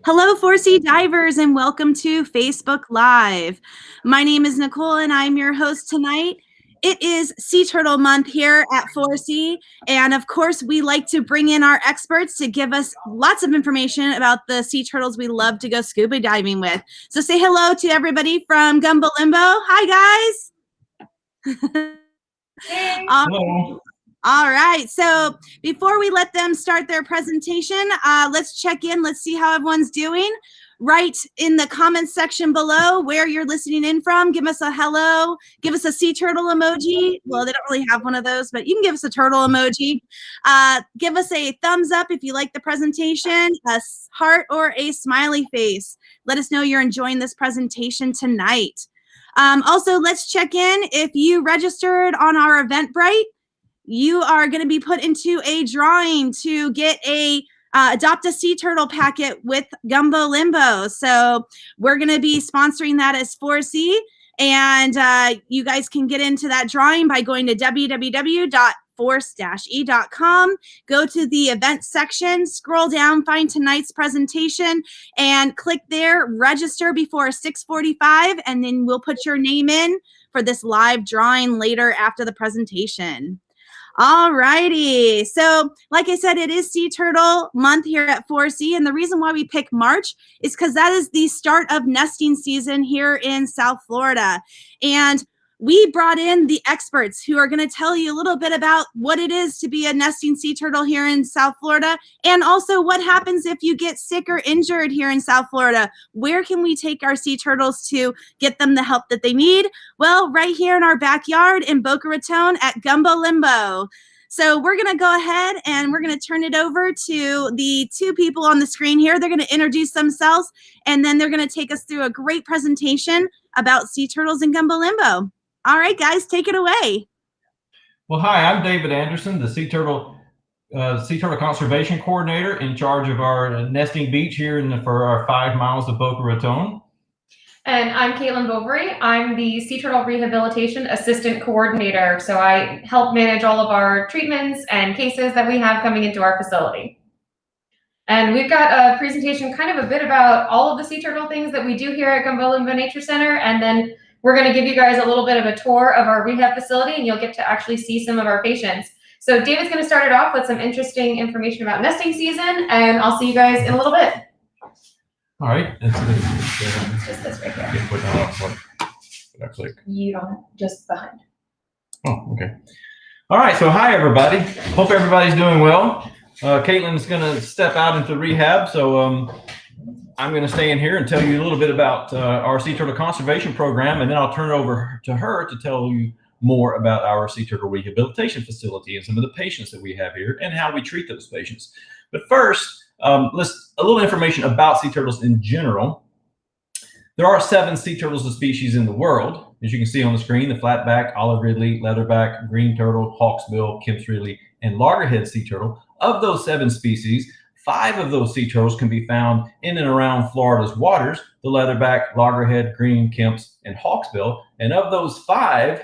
Hello, 4C divers, and welcome to Facebook Live. My name is Nicole, and I'm your host tonight. It is Sea Turtle Month here at 4C, and of course, we like to bring in our experts to give us lots of information about the sea turtles we love to go scuba diving with. So say hello to everybody from Gumbo Limbo. Hi, guys. Hey. Hello. All right, so before we let them start their presentation, let's check in. Let's see how everyone's doing. Write in the comments section below where you're listening in from. Give us a hello. Give us a sea turtle emoji. Well, they don't really have one of those, but you can give us a turtle emoji. Give us a thumbs up if you like the presentation, a heart or a smiley face. Let us know you're enjoying this presentation tonight. Also, let's check in. If you registered on our Eventbrite, you are going to be put into a drawing to get a Adopt a Sea Turtle packet with Gumbo Limbo. So we're going to be sponsoring that as 4C. And you guys can get into that drawing by going to www.force-e.com. Go to the event section, scroll down, find tonight's presentation, and click there, register before 6:45, and then we'll put your name in for this live drawing later after the presentation. All righty. So like I said, it is Sea Turtle Month here at 4C. And the reason why we pick March is because that is the start of nesting season here in South Florida. And we brought in the experts who are going to tell you a little bit about what it is to be a nesting sea turtle here in South Florida, and also what happens if you get sick or injured here in South Florida. Where can we take our sea turtles to get them the help that they need? Well, right here in our backyard in Boca Raton at Gumbo Limbo. So we're going to go ahead and we're going to turn it over to the two people on the screen here. They're going to introduce themselves, and then they're going to take us through a great presentation about sea turtles in Gumbo Limbo. All right, guys, take it away. Well, hi, I'm David Anderson, the Sea Turtle Conservation Coordinator in charge of our nesting beach here for our 5 miles of Boca Raton. And I'm Caitlin Bovary. I'm the Sea Turtle Rehabilitation Assistant Coordinator. So I help manage all of our treatments and cases that we have coming into our facility. And we've got a presentation kind of a bit about all of the sea turtle things that we do here at Gumbo Limbo Nature Center. And then we're going to give you guys a little bit of a tour of our rehab facility, and you'll get to actually see some of our patients. So David's going to start it off with some interesting information about nesting season, and I'll see you guys in a little bit. All right. Just this right here. You don't, just behind. Oh, okay. All right. So hi, everybody. Hope everybody's doing well. Caitlin's going to step out into rehab, so I'm going to stay in here and tell you a little bit about our Sea Turtle Conservation Program, and then I'll turn it over to her to tell you more about our Sea Turtle Rehabilitation Facility and some of the patients that we have here and how we treat those patients. But first, a little information about sea turtles in general. There are 7 sea turtles of species in the world. As you can see on the screen, the flatback, olive ridley, leatherback, green turtle, hawksbill, Kemp's ridley, and loggerhead sea turtle. Of those 7 species, 5 of those sea turtles can be found in and around Florida's waters: the leatherback, loggerhead, green, Kemp's, and hawksbill. And of those 5,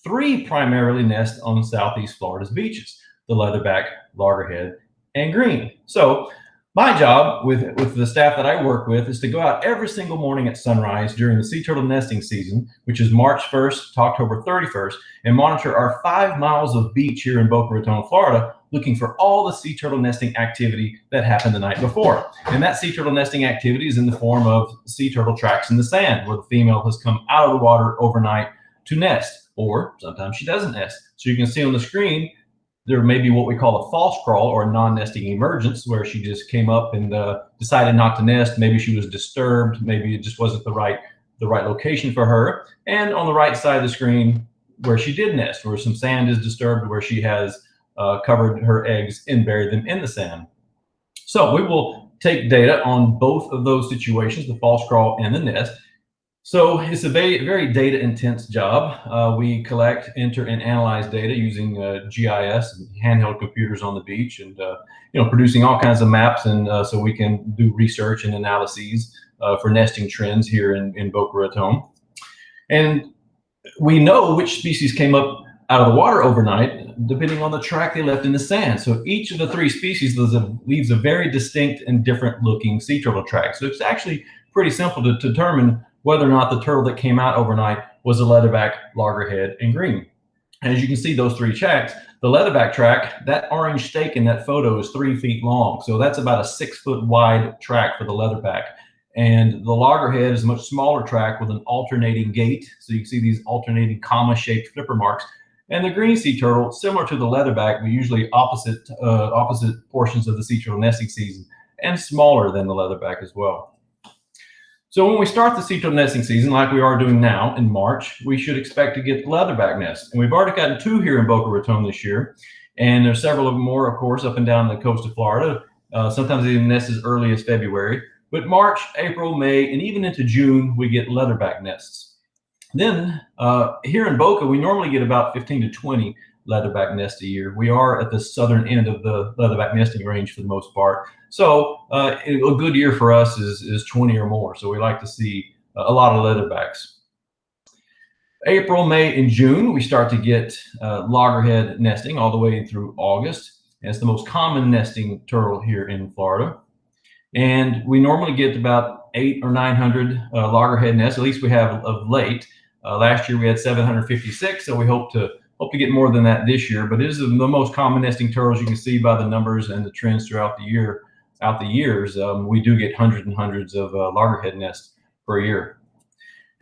3 primarily nest on Southeast Florida's beaches: the leatherback, loggerhead, and green. So my job with the staff that I work with is to go out every single morning at sunrise during the sea turtle nesting season, which is March 1st to October 31st, and monitor our 5 miles of beach here in Boca Raton, Florida, looking for all the sea turtle nesting activity that happened the night before. And that sea turtle nesting activity is in the form of sea turtle tracks in the sand, where the female has come out of the water overnight to nest, or sometimes she doesn't nest. So you can see on the screen, there may be what we call a false crawl or a non-nesting emergence, where she just came up and decided not to nest. Maybe she was disturbed. Maybe it just wasn't the right location for her. And on the right side of the screen, where she did nest, where some sand is disturbed, where she has covered her eggs and buried them in the sand. So we will take data on both of those situations, the false crawl and the nest. So it's a very data intense job. We collect, enter, and analyze data using GIS and handheld computers on the beach, and producing all kinds of maps, and so we can do research and analyses for nesting trends here in Boca Raton. And we know which species came up out of the water overnight depending on the track they left in the sand. So each of the three species leaves a very distinct and different looking sea turtle track. So it's actually pretty simple to determine whether or not the turtle that came out overnight was a leatherback, loggerhead, and green. As you can see, those three tracks, the leatherback track, that orange stake in that photo is 3 feet long. So that's about a 6 foot wide track for the leatherback. And the loggerhead is a much smaller track with an alternating gait. So you can see these alternating comma-shaped flipper marks. And the green sea turtle, similar to the leatherback, but usually opposite portions of the sea turtle nesting season, and smaller than the leatherback as well. So when we start the sea turtle nesting season, like we are doing now in March, we should expect to get leatherback nests. And we've already gotten 2 here in Boca Raton this year. And there's several of them more, of course, up and down the coast of Florida. Sometimes they even nest as early as February. But March, April, May, and even into June, we get leatherback nests. Then here in Boca, we normally get about 15 to 20 leatherback nests a year. We are at the southern end of the leatherback nesting range for the most part. So a good year for us is 20 or more. So we like to see a lot of leatherbacks. April, May, and June, we start to get loggerhead nesting all the way through August. And it's the most common nesting turtle here in Florida. And we normally get about 800 or 900 loggerhead nests. At least we have of late. Last year we had 756, so we hope to get more than that this year. But it is the most common nesting turtles. You can see by the numbers and the trends throughout the year. We do get hundreds and hundreds of loggerhead nests per year.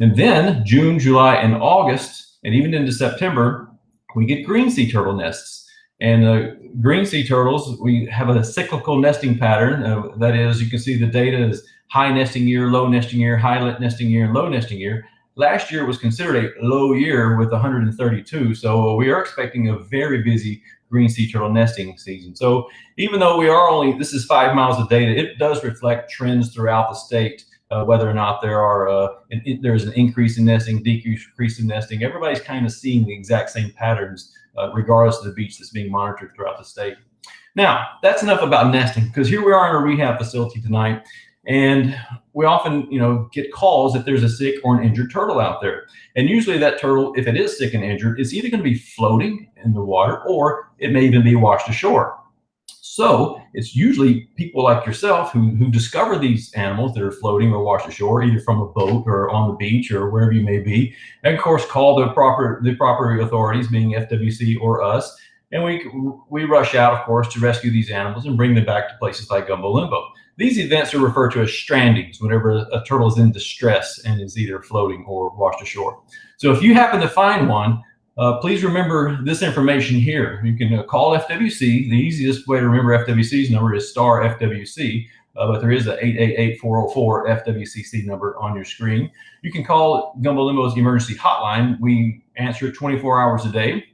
And then June, July, and August, and even into September, we get green sea turtle nests. And green sea turtles, we have a cyclical nesting pattern. That is, you can see the data is high nesting year, low nesting year, high nesting year, and low nesting year. Last year was considered a low year with 132. So we are expecting a very busy green sea turtle nesting season. So even though this is 5 miles of data, it does reflect trends throughout the state, whether or not there's an increase in nesting, decrease in nesting. Everybody's kind of seeing the exact same patterns, regardless of the beach that's being monitored throughout the state. Now, that's enough about nesting, because here we are in a rehab facility tonight, and we often, get calls if there's a sick or an injured turtle out there. And usually that turtle, if it is sick and injured, is either going to be floating in the water, or it may even be washed ashore. So it's usually people like yourself who discover these animals that are floating or washed ashore, either from a boat or on the beach or wherever you may be, and of course call the proper authorities, being FWC or us, and we rush out, of course, to rescue these animals and bring them back to places like Gumbo Limbo. These events are referred to as strandings, whenever a turtle is in distress and is either floating or washed ashore. So if you happen to find one, please remember this information here. You can call FWC. The easiest way to remember FWC's number is star FWC, but there is a 888-404 FWCC number on your screen. You can call Gumbo Limbo's emergency hotline. We answer it 24 hours a day,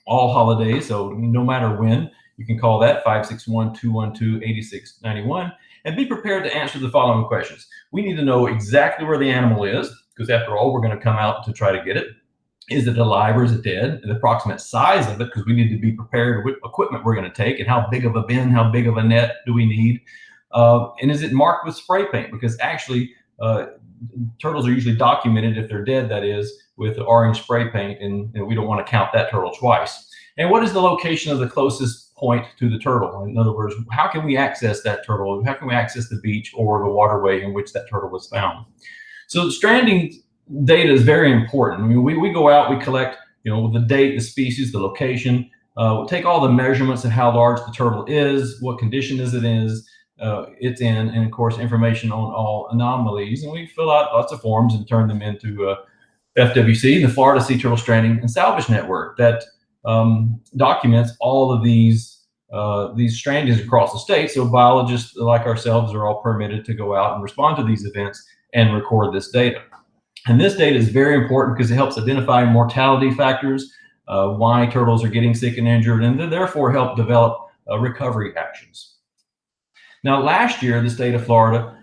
all holidays, so no matter when. You can call that 561-212-8691, and be prepared to answer the following questions. We need to know exactly where the animal is, because after all, we're going to come out to try to get it. Is it alive or is it dead? The approximate size of it, because we need to be prepared with equipment we're going to take, and how big of a bin, how big of a net do we need? And is it marked with spray paint? Because actually, turtles are usually documented, if they're dead, that is, with orange spray paint, and we don't want to count that turtle twice. And what is the location of the closest point to the turtle? In other words, how can we access that turtle? How can we access the beach or the waterway in which that turtle was found? So the stranding data is very important. I mean, we go out, we collect, the date, the species, the location, we'll take all the measurements of how large the turtle is, what condition it's in, and of course, information on all anomalies. And we fill out lots of forms and turn them into FWC, the Florida Sea Turtle Stranding and Salvage Network, that documents all of these strandings across the state. So biologists like ourselves are all permitted to go out and respond to these events and record this data. And this data is very important because it helps identify mortality factors, why turtles are getting sick and injured, and therefore help develop recovery actions. Now, last year, the state of Florida,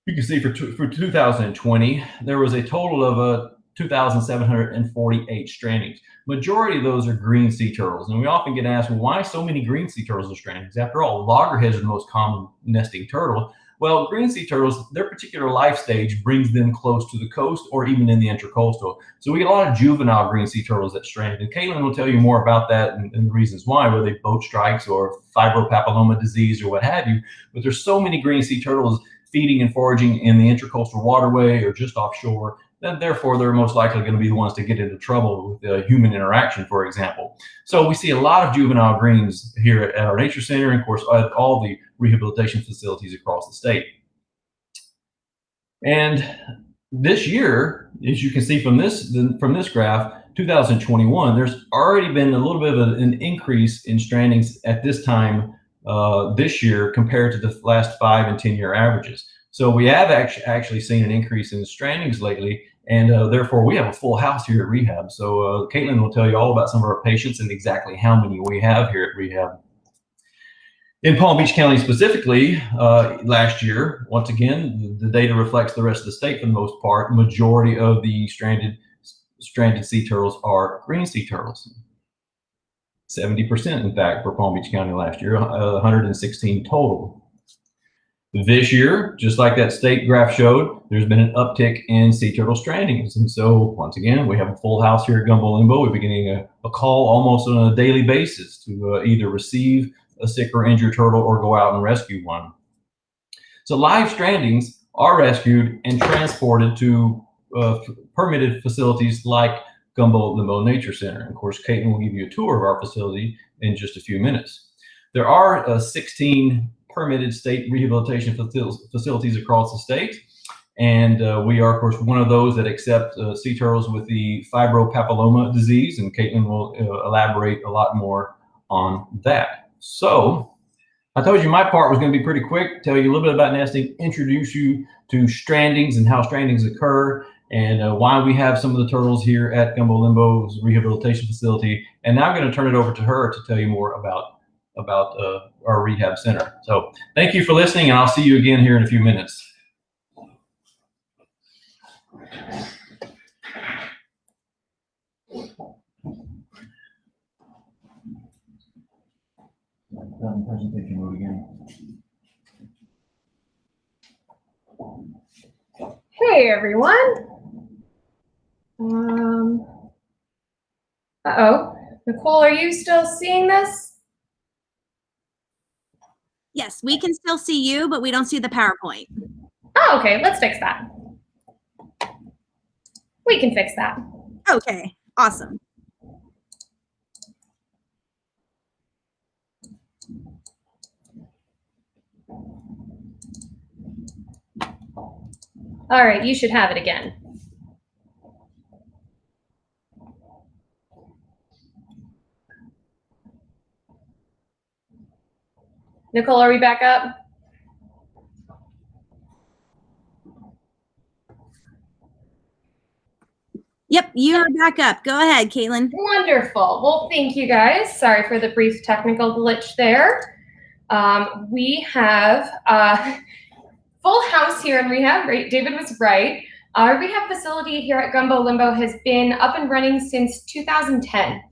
you can see for 2020, there was a total of 2,748 strandings. Majority of those are green sea turtles. And we often get asked, well, why so many green sea turtles are strandings? After all, loggerheads are the most common nesting turtle. Well, green sea turtles, their particular life stage brings them close to the coast or even in the intercoastal. So we get a lot of juvenile green sea turtles that strand. And Caitlin will tell you more about that and the reasons why, whether they boat strikes or fibropapilloma disease or what have you. But there's so many green sea turtles feeding and foraging in the intercoastal waterway or just offshore, then therefore they're most likely going to be the ones to get into trouble with human interaction, for example. So we see a lot of juvenile greens here at our nature center, and of course at all the rehabilitation facilities across the state. And this year, as you can see from this graph, 2021, there's already been a little bit of an increase in strandings at this time this year compared to the last 5 and 10 year averages. So we have actually seen an increase in the strandings lately, and therefore we have a full house here at Rehab. So Caitlin will tell you all about some of our patients and exactly how many we have here at Rehab. In Palm Beach County specifically, last year, once again, the data reflects the rest of the state for the most part. Majority of the stranded sea turtles are green sea turtles. 70%, in fact, for Palm Beach County last year, 116 total. This year, just like that state graph showed, there's been an uptick in sea turtle strandings. And so, once again, we have a full house here at Gumbo Limbo. We've been getting a call almost on a daily basis to either receive a sick or injured turtle or go out and rescue one. So live strandings are rescued and transported to permitted facilities like Gumbo Limbo Nature Center. And of course, Caitlin will give you a tour of our facility in just a few minutes. There are 16 permitted state rehabilitation facilities across the state. And we are, of course, one of those that accept sea turtles with the fibropapilloma disease. And Caitlin will elaborate a lot more on that. So I told you my part was going to be pretty quick, tell you a little bit about nesting, introduce you to strandings and how strandings occur, and why we have some of the turtles here at Gumbo Limbo's rehabilitation facility. And now I'm going to turn it over to her to tell you more about our rehab center. So thank you for listening, and I'll see you again here in a few minutes. Presentation mode again. Hey everyone. Uh-oh. Nicole, are you still seeing this? Yes, we can still see you, but we don't see the PowerPoint. Oh, okay. Let's fix that. We can fix that. Okay, awesome. All right, you should have it again. Nicole, are we back up? Yep, you're back up. Go ahead, Caitlin. Wonderful. Well, thank you guys. Sorry for the brief technical glitch there. We have a full house here in Rehab. Right? David was right. Our rehab facility here at Gumbo Limbo has been up and running since 2010.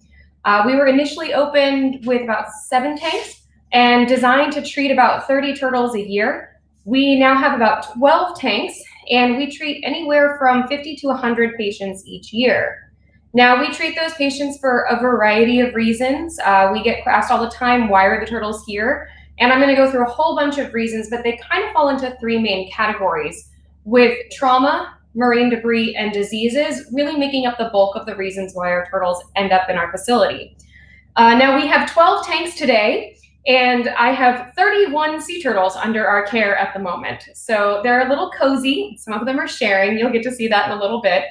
We were initially opened with about 7 tanks and designed to treat about 30 turtles a year. We now have about 12 tanks, and we treat anywhere from 50 to 100 patients each year. Now, we treat those patients for a variety of reasons. We get asked all the time, why are the turtles here? And I'm going to go through a whole bunch of reasons, but they kind of fall into 3 main categories, with trauma, marine debris, and diseases really making up the bulk of the reasons why our turtles end up in our facility. Now, we have 12 tanks today, and I have 31 sea turtles under our care at the moment. So they're a little cozy. Some of them are sharing. You'll get to see that in a little bit.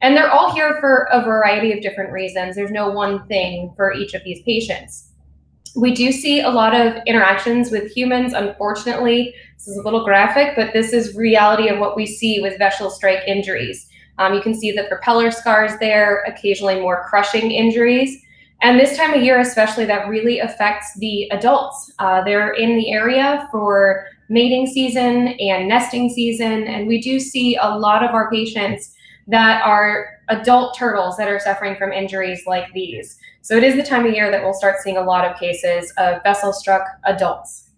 And they're all here for a variety of different reasons. There's no one thing for each of these patients. We do see a lot of interactions with humans, unfortunately. This is a little graphic, but this is reality of what we see with vessel strike injuries. You can see the propeller scars there, occasionally more crushing injuries. And this time of year especially, that really affects the adults. They're in the area for mating season and nesting season, and we do see a lot of our patients that are adult turtles that are suffering from injuries like these. So it is the time of year that we'll start seeing a lot of cases of vessel struck adults.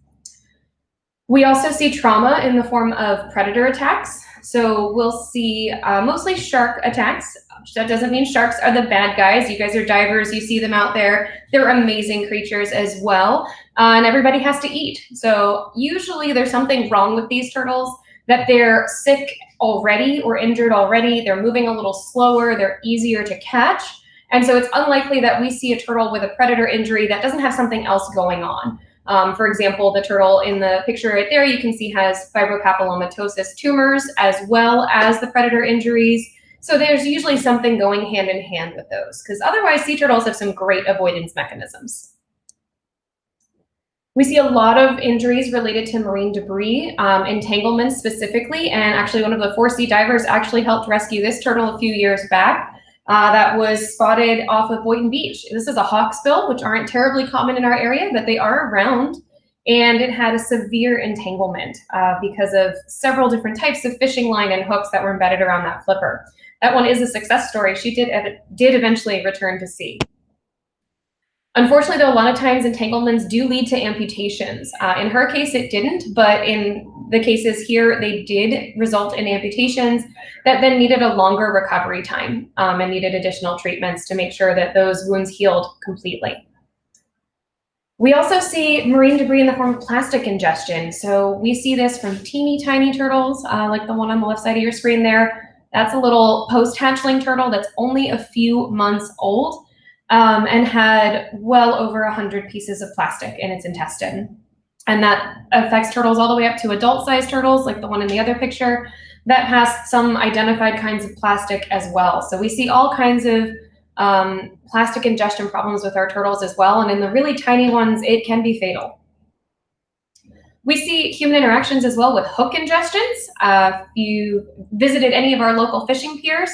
We also see trauma in the form of predator attacks. So we'll see mostly shark attacks. That doesn't mean sharks are the bad guys. You guys are divers, you see them out there. They're amazing creatures as well. And everybody has to eat. So usually there's something wrong with these turtles, that they're sick already or injured already. They're moving a little slower, they're easier to catch. And so it's unlikely that we see a turtle with a predator injury that doesn't have something else going on. For example, the turtle in the picture right there, you can see has fibropapillomatosis tumors as well as the predator injuries. So there's usually something going hand in hand with those, because otherwise sea turtles have some great avoidance mechanisms. We see a lot of injuries related to marine debris, entanglements specifically, and actually one of the 4C divers actually helped rescue this turtle a few years back. That was spotted off of Boynton Beach. This is a hawksbill, which aren't terribly common in our area, but they are around. And it had a severe entanglement because of several different types of fishing line and hooks that were embedded around that flipper. That one is a success story. She did eventually return to sea. Unfortunately, though, a lot of times entanglements do lead to amputations. In her case, it didn't, but in the cases here, they did result in amputations that then needed a longer recovery time and needed additional treatments to make sure that those wounds healed completely. We also see marine debris in the form of plastic ingestion. So we see this from teeny tiny turtles, like the one on the left side of your screen there. That's a little post-hatchling turtle that's only a few months old. And had well over 100 pieces of plastic in its intestine. And that affects turtles all the way up to adult-sized turtles, like the one in the other picture, that has some identified kinds of plastic as well. So we see all kinds of plastic ingestion problems with our turtles as well. And in the really tiny ones, it can be fatal. We see human interactions as well with hook ingestions. If you visited any of our local fishing piers,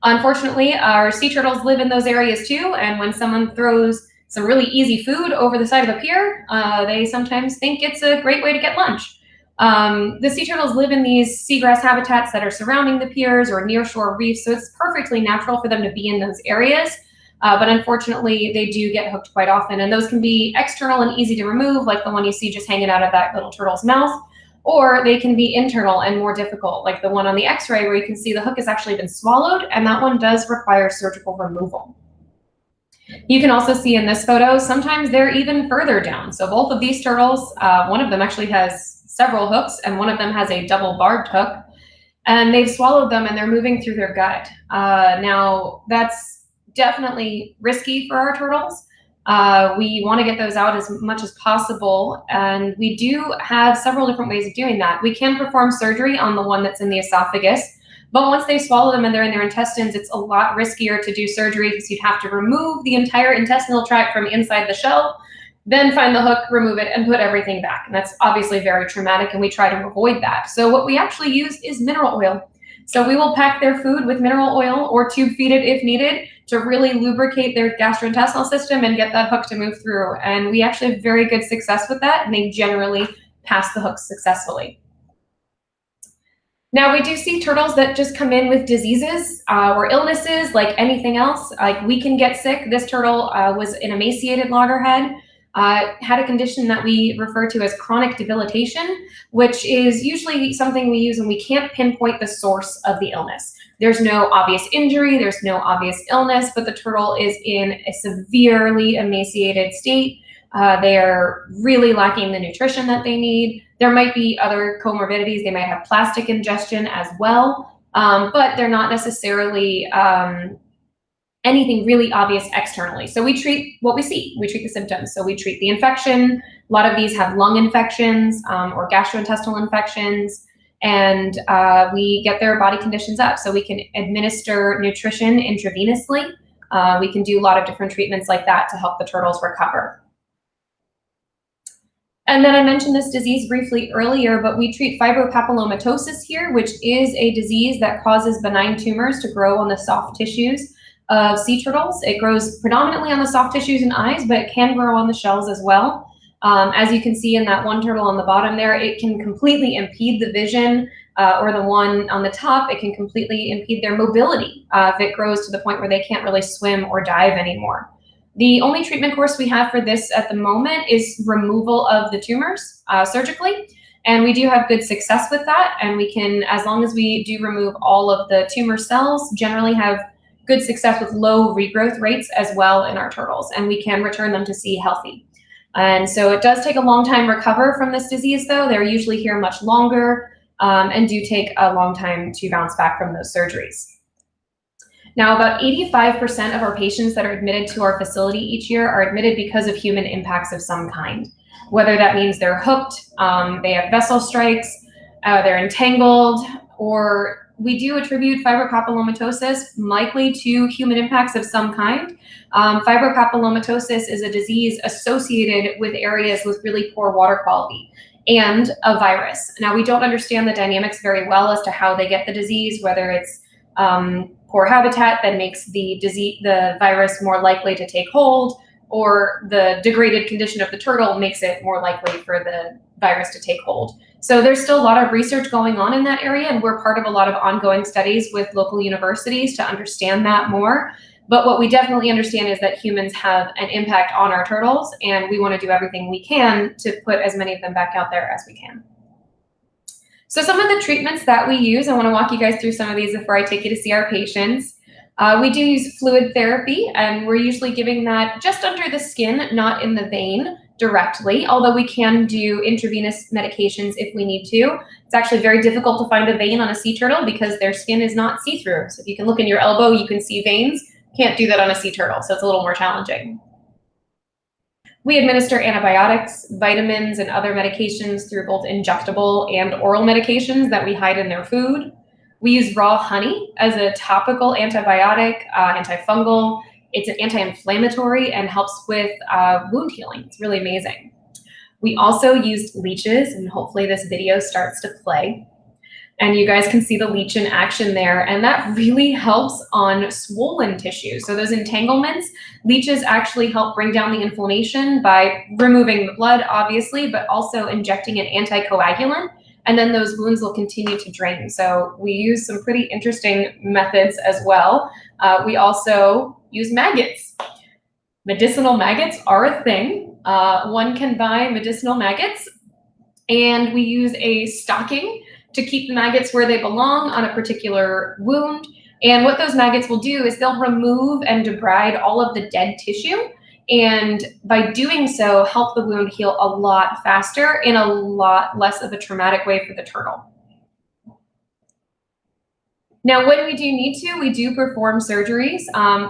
unfortunately, our sea turtles live in those areas too, and when someone throws some really easy food over the side of a pier, they sometimes think it's a great way to get lunch. The sea turtles live in these seagrass habitats that are surrounding the piers or nearshore reefs, so it's perfectly natural for them to be in those areas, but unfortunately, they do get hooked quite often, and those can be external and easy to remove, like the one you see just hanging out of that little turtle's mouth, or they can be internal and more difficult, like the one on the x-ray where you can see the hook has actually been swallowed, and that one does require surgical removal. You can also see in this photo, sometimes they're even further down. So both of these turtles, one of them actually has several hooks, and one of them has a double barbed hook, and they've swallowed them and they're moving through their gut. Now, that's definitely risky for our turtles. We want to get those out as much as possible, and we do have several different ways of doing that. We can perform surgery on the one that's in the esophagus, but once they swallow them and they're in their intestines, it's a lot riskier to do surgery because you'd have to remove the entire intestinal tract from inside the shell, then find the hook, remove it, and put everything back. And that's obviously very traumatic, and we try to avoid that. So what we actually use is mineral oil. So we will pack their food with mineral oil or tube feed it if needed to really lubricate their gastrointestinal system and get that hook to move through. And we actually have very good success with that, and they generally pass the hook successfully. Now, we do see turtles that just come in with diseases or illnesses like anything else. Like, we can get sick. This turtle was an emaciated loggerhead, had a condition that we refer to as chronic debilitation, which is usually something we use when we can't pinpoint the source of the illness. There's no obvious injury, there's no obvious illness, but the turtle is in a severely emaciated state. They're really lacking the nutrition that they need. There might be other comorbidities. They might have plastic ingestion as well, but they're not necessarily anything really obvious externally. So we treat what we see. We treat the symptoms. So we treat the infection. A lot of these have lung infections or gastrointestinal infections, and we get their body conditions up. So we can administer nutrition intravenously. We can do a lot of different treatments like that to help the turtles recover. And then I mentioned this disease briefly earlier, but we treat fibropapillomatosis here, which is a disease that causes benign tumors to grow on the soft tissues of sea turtles. It grows predominantly on the soft tissues and eyes, but it can grow on the shells as well. As you can see in that one turtle on the bottom there, it can completely impede the vision, or the one on the top, it can completely impede their mobility if it grows to the point where they can't really swim or dive anymore. The only treatment course we have for this at the moment is removal of the tumors surgically. And we do have good success with that. And we can, as long as we do remove all of the tumor cells, generally have good success with low regrowth rates as well in our turtles. And we can return them to sea healthy. And so it does take a long time to recover from this disease, though. They're usually here much longer and do take a long time to bounce back from those surgeries. Now, about 85% of our patients that are admitted to our facility each year are admitted because of human impacts of some kind. Whether that means they're hooked, they have vessel strikes, they're entangled, or we do attribute fibropapillomatosis likely to human impacts of some kind. Fibropapillomatosis is a disease associated with areas with really poor water quality and a virus. Now, we don't understand the dynamics very well as to how they get the disease, whether it's poor habitat that makes the virus more likely to take hold, or the degraded condition of the turtle makes it more likely for the virus to take hold. So there's still a lot of research going on in that area, and we're part of a lot of ongoing studies with local universities to understand that more. But what we definitely understand is that humans have an impact on our turtles, and we want to do everything we can to put as many of them back out there as we can. So some of the treatments that we use, I want to walk you guys through some of these before I take you to see our patients. We do use fluid therapy, and we're usually giving that just under the skin, not in the vein directly, although we can do intravenous medications if we need to. It's actually very difficult to find a vein on a sea turtle because their skin is not see-through. So if you can look in your elbow, you can see veins. Can't do that on a sea turtle, so it's a little more challenging. We administer antibiotics, vitamins, and other medications through both injectable and oral medications that we hide in their food. We use raw honey as a topical antibiotic, antifungal. It's an anti-inflammatory and helps with wound healing. It's really amazing. We also used leeches, and hopefully this video starts to play. And you guys can see the leech in action there, and that really helps on swollen tissue. So those entanglements, leeches actually help bring down the inflammation by removing the blood, obviously, but also injecting an anticoagulant, and then those wounds will continue to drain. So we use some pretty interesting methods as well. We also use maggots. Medicinal maggots are a thing. One can buy medicinal maggots, and we use a stocking to keep the maggots where they belong on a particular wound. And what those maggots will do is they'll remove and debride all of the dead tissue. And by doing so, help the wound heal a lot faster in a lot less of a traumatic way for the turtle. Now, when we do need to, we do perform surgeries.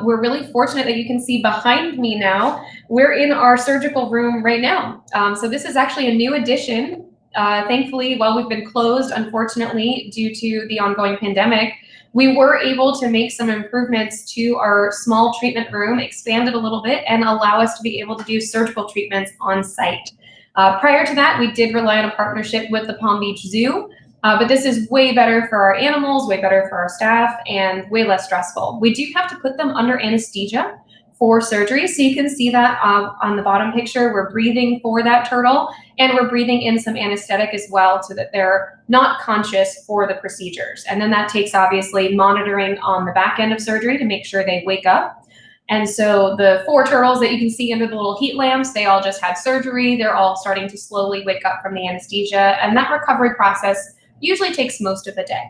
We're really fortunate that you can see behind me now, we're in our surgical room right now. So this is actually a new addition. Thankfully, while we've been closed, unfortunately, due to the ongoing pandemic, we were able to make some improvements to our small treatment room, expand it a little bit, and allow us to be able to do surgical treatments on site. Prior to that, we did rely on a partnership with the Palm Beach Zoo, but this is way better for our animals, way better for our staff, and way less stressful. We do have to put them under anesthesia for surgery. So you can see that on the bottom picture, we're breathing for that turtle, and we're breathing in some anesthetic as well so that they're not conscious for the procedures. And then that takes obviously monitoring on the back end of surgery to make sure they wake up. And so the 4 turtles that you can see under the little heat lamps, they all just had surgery. They're all starting to slowly wake up from the anesthesia, and that recovery process usually takes most of the day.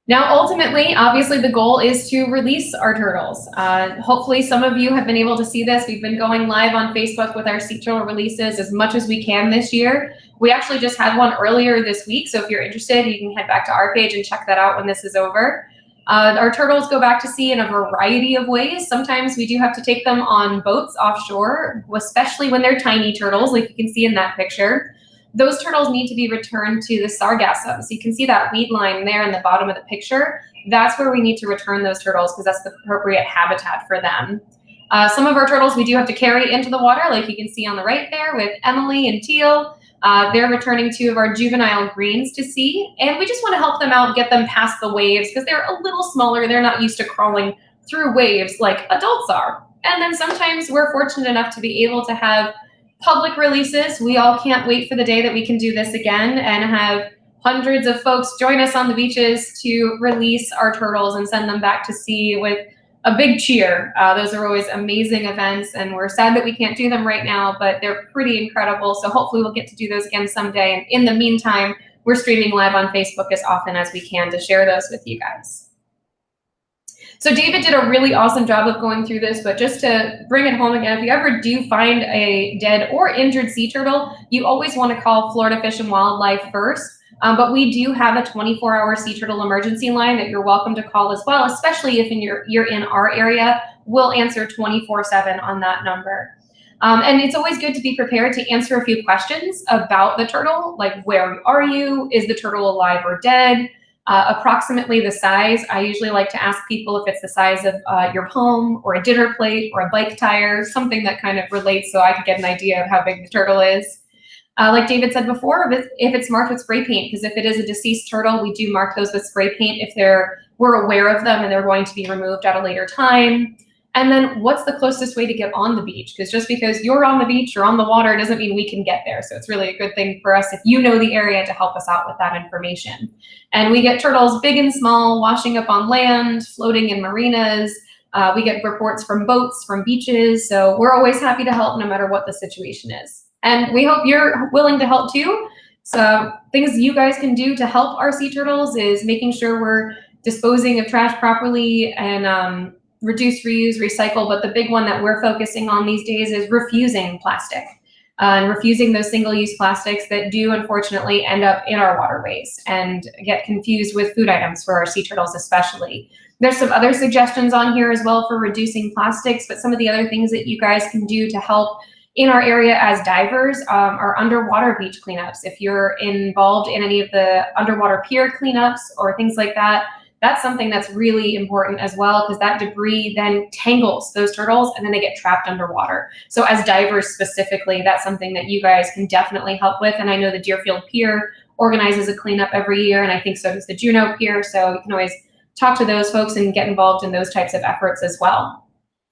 Now, ultimately, obviously, the goal is to release our turtles. Hopefully, some of you have been able to see this. We've been going live on Facebook with our sea turtle releases as much as we can this year. We actually just had one earlier this week, so if you're interested, you can head back to our page and check that out when this is over. Our turtles go back to sea in a variety of ways. Sometimes we do have to take them on boats offshore, especially when they're tiny turtles, like you can see in that picture. Those turtles need to be returned to the sargassum. So you can see that weed line there in the bottom of the picture. That's where we need to return those turtles because that's the appropriate habitat for them. Some of our turtles we do have to carry into the water, like you can see on the right there with Emily and Teal. They're returning 2 of our juvenile greens to sea, and we just want to help them out, get them past the waves because they're a little smaller. They're not used to crawling through waves like adults are. And then sometimes we're fortunate enough to be able to have public releases. We all can't wait for the day that we can do this again and have hundreds of folks join us on the beaches to release our turtles and send them back to sea with a big cheer. Those are always amazing events, and we're sad that we can't do them right now, but they're pretty incredible. So hopefully we'll get to do those again someday. And in the meantime, we're streaming live on Facebook as often as we can to share those with you guys. So David did a really awesome job of going through this, but just to bring it home again, if you ever do find a dead or injured sea turtle, you always want to call Florida Fish and Wildlife first. But we do have a 24-hour sea turtle emergency line that you're welcome to call as well, especially if you're in our area. We'll answer 24/7 on that number. And it's always good to be prepared to answer a few questions about the turtle, like where are you? Is the turtle alive or dead? Approximately the size. I usually like to ask people if it's the size of your home or a dinner plate or a bike tire, something that kind of relates so I can get an idea of how big the turtle is. Like David said before, if it's marked with spray paint, because if it is a deceased turtle, we do mark those with spray paint if we're aware of them and they're going to be removed at a later time. And then what's the closest way to get on the beach? Because just because you're on the beach or on the water doesn't mean we can get there. So it's really a good thing for us if you know the area to help us out with that information. And we get turtles big and small, washing up on land, floating in marinas. We get reports from boats, from beaches. So we're always happy to help no matter what the situation is. And we hope you're willing to help too. So things you guys can do to help our sea turtles is making sure we're disposing of trash properly and reduce, reuse, recycle. But the big one that we're focusing on these days is refusing plastic and refusing those single-use plastics that do unfortunately end up in our waterways and get confused with food items for our sea turtles especially. There's some other suggestions on here as well for reducing plastics, but some of the other things that you guys can do to help in our area as divers are underwater beach cleanups. If you're involved in any of the underwater pier cleanups or things like that, that's something that's really important as well, because that debris then tangles those turtles and then they get trapped underwater. So as divers specifically, that's something that you guys can definitely help with. And I know the Deerfield Pier organizes a cleanup every year, and I think so does the Juneau Pier. So you can always talk to those folks and get involved in those types of efforts as well.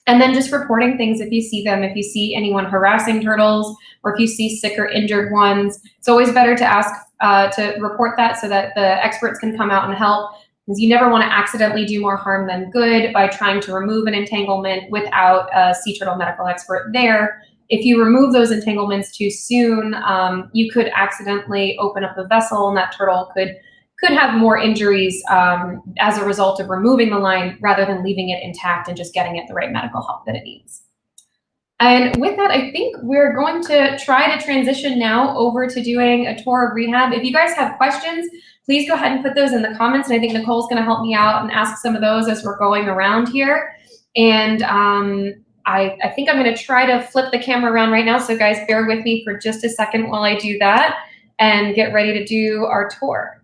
And then just reporting things if you see them, if you see anyone harassing turtles, or if you see sick or injured ones. It's always better to ask to report that so that the experts can come out and help, because you never want to accidentally do more harm than good by trying to remove an entanglement without a sea turtle medical expert there. If you remove those entanglements too soon, you could accidentally open up a vessel, and that turtle could have more injuries as a result of removing the line rather than leaving it intact and just getting it the right medical help that it needs. And with that, I think we're going to try to transition now over to doing a tour of rehab. If you guys have questions, please go ahead and put those in the comments. And I think Nicole's going to help me out and ask some of those as we're going around here. And I think I'm going to try to flip the camera around right now. So guys, bear with me for just a second while I do that and get ready to do our tour.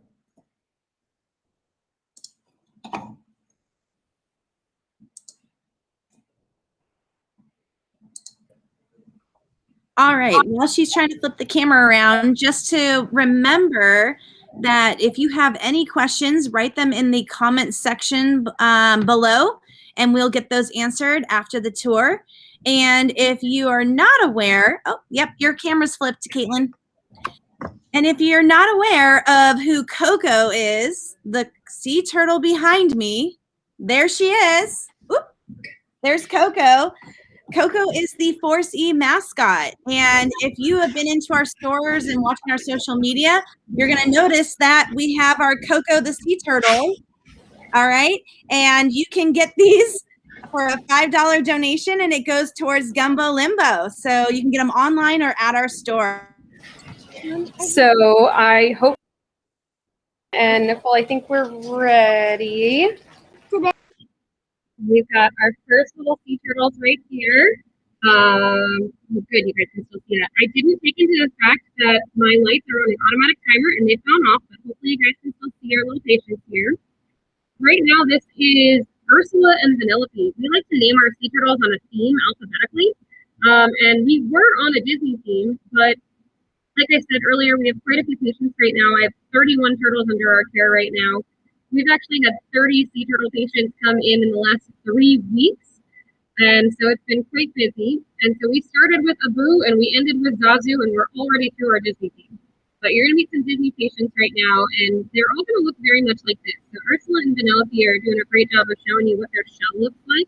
All right, while she's trying to flip the camera around, just to remember that if you have any questions, write them in the comments section below, and we'll get those answered after the tour. And if you are not aware, oh, yep, your camera's flipped, Caitlin. And if you're not aware of who Coco is, the sea turtle behind me, there she is. Oop, there's Coco. Coco is the Force E mascot. And if you have been into our stores and watching our social media, you're going to notice that we have our Coco the sea turtle. All right. And you can get these for a $5 donation, and it goes towards Gumbo Limbo. So you can get them online or at our store. So I hope, and Nicole, I think we're ready. We've got our first little sea turtles right here. Good, you guys can still see that. I didn't take into the fact that my lights are on an automatic timer and they've gone off, but hopefully you guys can still see our little patients here. Right now, this is Ursula and Vanellope. We like to name our sea turtles on a theme alphabetically. And we were on a Disney theme, but like I said earlier, we have quite a few patients right now. I have 31 turtles under our care right now. We've actually had 30 sea turtle patients come in the last 3 weeks. And so it's been quite busy. And so we started with Abu and we ended with Zazu, and we're already through our Disney theme. But you're going to meet some Disney patients right now, and they're all going to look very much like this. So Ursula and Vanellope are doing a great job of showing you what their shell looks like.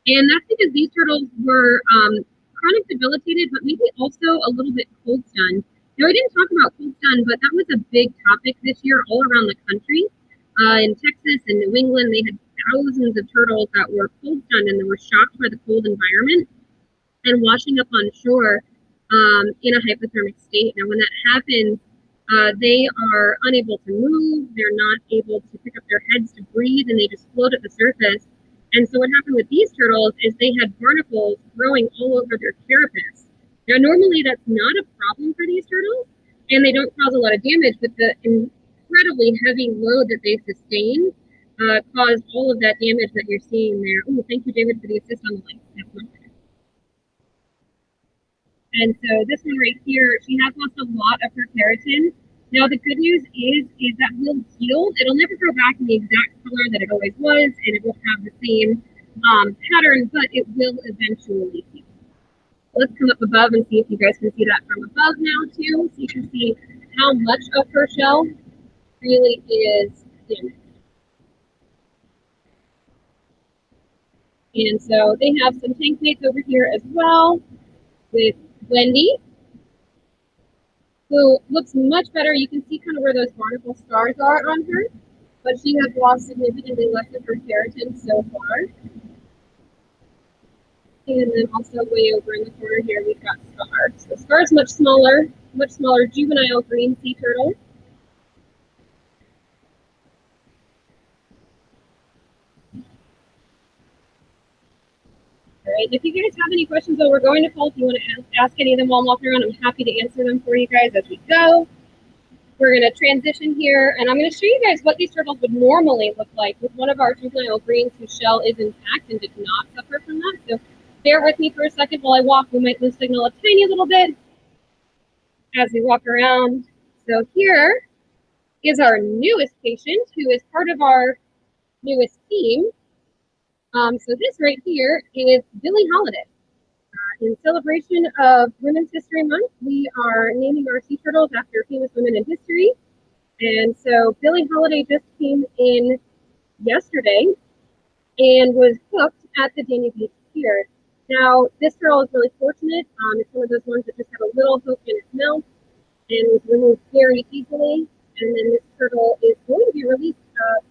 And that's because these turtles were chronic debilitated, but maybe also a little bit cold stunned. Now, I didn't talk about cold stun, but that was a big topic this year all around the country. In Texas and New England, they had thousands of turtles that were cold stunned and they were shocked by the cold environment and washing up on shore in a hypothermic state. Now, when that happens, they are unable to move. They're not able to pick up their heads to breathe, and they just float at the surface. And so what happened with these turtles is they had barnacles growing all over their carapace. Now, normally that's not a problem for these turtles, and they don't cause a lot of damage, but the incredibly heavy load that they sustained caused all of that damage that you're seeing there. Oh, thank you, David, for the assist on the link. That's much better. And so this one right here, she has lost a lot of her keratin. Now the good news is that will heal. It'll never go back in the exact color that it always was, and it won't have the same pattern, but it will eventually heal. Let's come up above and see if you guys can see that from above now too. So you can see how much of her shell really is damaged. And so they have some tank mates over here as well with Wendy, who looks much better. You can see kind of where those barnacle scars are on her, but she has lost significantly less of her keratin so far. And then also way over in the corner here, we've got Scar. So Scar is much smaller juvenile green sea turtle. All right, if you guys have any questions while we're going to call, if you want to ask any of them while I'm walking around, I'm happy to answer them for you guys as we go. We're going to transition here, and I'm going to show you guys what these turtles would normally look like with one of our juvenile greens whose shell is intact and did not suffer from that. So bear with me for a second while I walk. We might lose signal a tiny little bit as we walk around. So here is our newest patient who is part of our newest team. So this right here is Billie Holiday. In celebration of Women's History Month, we are naming our sea turtles after famous women in history. And so Billie Holiday just came in yesterday and was hooked at the Dania Beach Pier. Now, this turtle is really fortunate. It's one of those ones that just had a little hook in its mouth and was removed very easily. And then this turtle is going to be released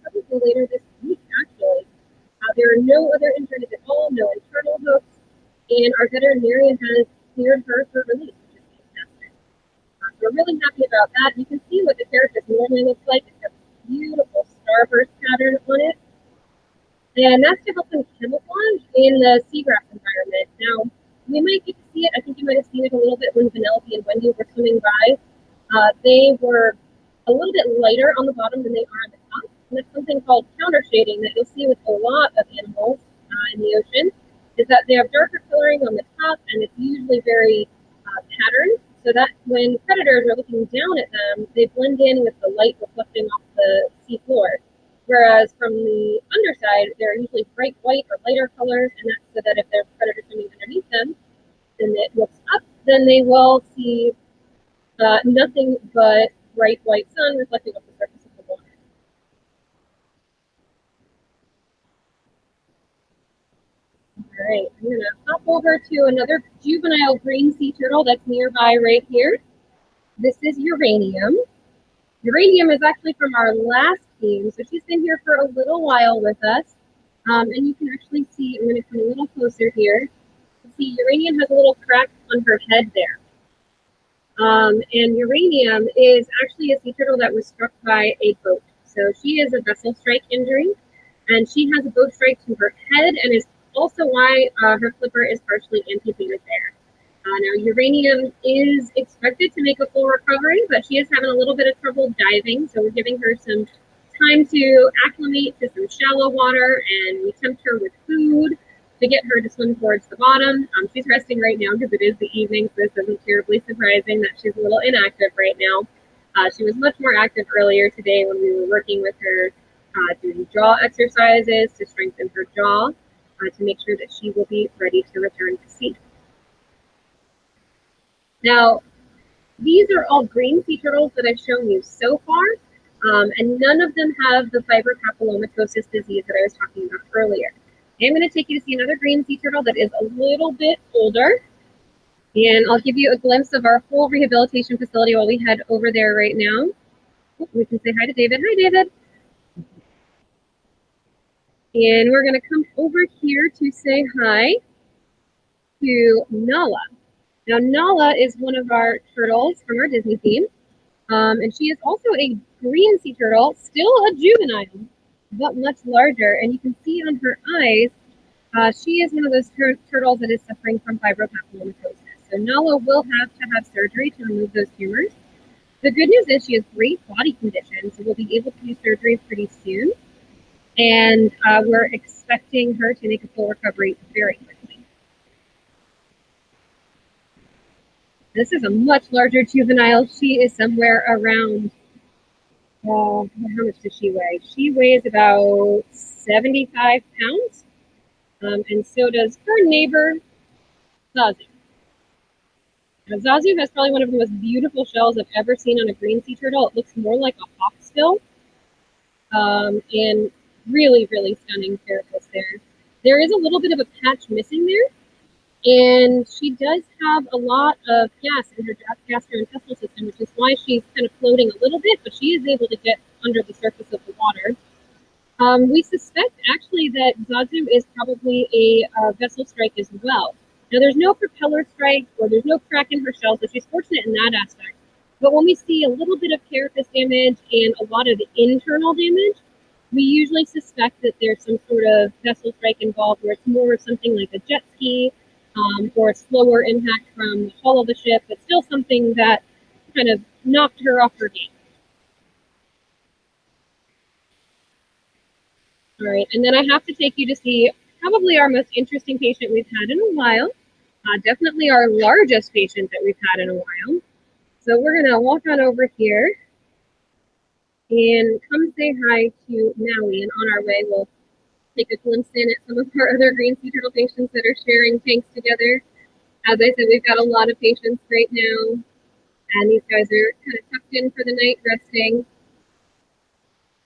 probably later this week, actually. There are no other injuries at all, no internal hooks, and our veterinarian has cleared her for release, which is fantastic. So we're really happy about that. You can see what the carapace normally looks like. It's got a beautiful starburst pattern on it, and that's to help them camouflage in the seagrass environment. Now, we might get to see it. I think you might have seen it a little bit when Penelope and Wendy were swimming by. They were a little bit lighter on the bottom than they are on the top. And that's something called counter shading that you'll see with a lot of animals in the ocean, is that they have darker coloring on the top, and it's usually very patterned, so that when predators are looking down at them, they blend in with the light reflecting off the sea floor. Whereas from the underside, they're usually bright white or lighter colors, and that's so that if there's predators swimming underneath them, and it looks up, then they will see nothing but bright white sun reflecting off the surface of the water. All right, I'm going to hop over to another juvenile green sea turtle that's nearby right here. This is Uranium. Uranium is actually from our last team, so she's been here for a little while with us. And you can actually see, I'm going to come a little closer here. You see Uranium has a little crack on her head there. And Uranium is actually a sea turtle that was struck by a boat. So she is a vessel strike injury, and she has a boat strike to her head, and is also why her flipper is partially amputated there. Now, Uranium is expected to make a full recovery, but she is having a little bit of trouble diving, so we're giving her some time to acclimate to some shallow water, and we tempt her with food to get her to swim towards the bottom. She's resting right now because it is the evening, so this isn't terribly surprising that she's a little inactive right now. She was much more active earlier today when we were working with her doing jaw exercises to strengthen her jaw to make sure that she will be ready to return to sea. Now, these are all green sea turtles that I've shown you so far, and none of them have the fibrocapillomatosis disease that I was talking about earlier. I'm going to take you to see another green sea turtle that is a little bit older. And I'll give you a glimpse of our whole rehabilitation facility while we head over there right now. We can say hi to David. Hi, David. And we're going to come over here to say hi to Nala. Now, Nala is one of our turtles from our Disney theme. And she is also a green sea turtle, still a juvenile, but much larger. And you can see on her eyes, she is one of those turtles that is suffering from fibropapillomatosis. So Nala will have surgery to remove those tumors. The good news is she has great body condition, so we'll be able to do surgery pretty soon. And we're expecting her to make a full recovery very quickly. This is a much larger juvenile. She is somewhere around, how much does she weigh? She weighs about 75 pounds. And so does her neighbor, Zazu. Now, Zazu has probably one of the most beautiful shells I've ever seen on a green sea turtle. It looks more like a hawksbill. And really, really stunning carapace there. There is a little bit of a patch missing there. And she does have a lot of gas in her gastrointestinal system, which is why she's kind of floating a little bit, but she is able to get under the surface of the water. We suspect actually that Zazu is probably a vessel strike as well. Now there's no propeller strike or there's no crack in her shell, so she's fortunate in that aspect. But when we see a little bit of carapace damage and a lot of internal damage, we usually suspect that there's some sort of vessel strike involved where it's more something like a jet ski or a slower impact from the hull of the ship, but still something that kind of knocked her off her game. All right, and then I have to take you to see probably our most interesting patient we've had in a while. Definitely our largest patient that we've had in a while. So we're gonna walk on over here and come say hi to Maui, and on our way we'll take a glimpse in at some of our other green sea turtle patients that are sharing tanks together. As I said, we've got a lot of patients right now, and these guys are kind of tucked in for the night resting.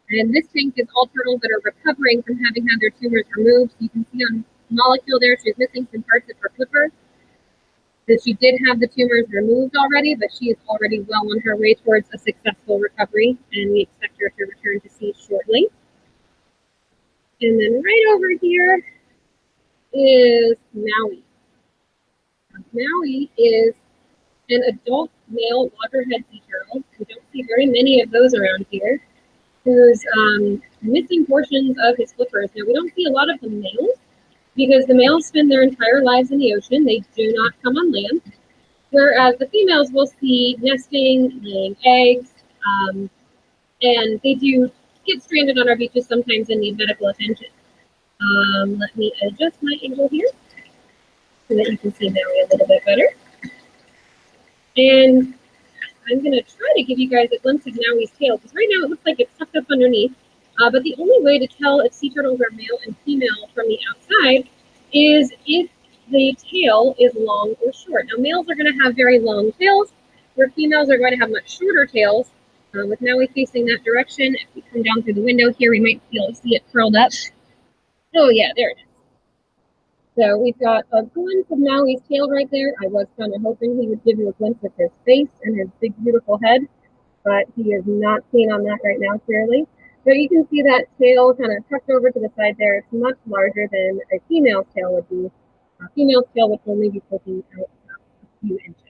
And this tank is all turtles that are recovering from having had their tumors removed. So you can see on molecule there, she's missing some parts of her flipper. That she did have the tumors removed already, but she is already well on her way towards a successful recovery, and we expect her to return to sea shortly. And then right over here is Maui. Maui is an adult male loggerhead sea turtle. We don't see very many of those around here. Who's missing portions of his flippers. Now, we don't see a lot of the males because the males spend their entire lives in the ocean. They do not come on land. Whereas the females will see nesting, laying eggs, and they do get stranded on our beaches sometimes and need medical attention. Let me adjust my angle here so that you can see Maui a little bit better. And I'm going to try to give you guys a glimpse of Maui's tail, because right now it looks like it's tucked up underneath. But the only way to tell if sea turtles are male and female from the outside is if the tail is long or short. Now, males are going to have very long tails, where females are going to have much shorter tails. With Maui facing that direction, if we come down through the window here, we might be able to see it curled up. Oh, yeah, there it is. So we've got a glimpse of Maui's tail right there. I was kind of hoping he would give you a glimpse of his face and his big, beautiful head, but he is not keen on that right now, clearly. So you can see that tail kind of tucked over to the side there. It's much larger than a female's tail would be. A female's tail would only be poking out a few inches.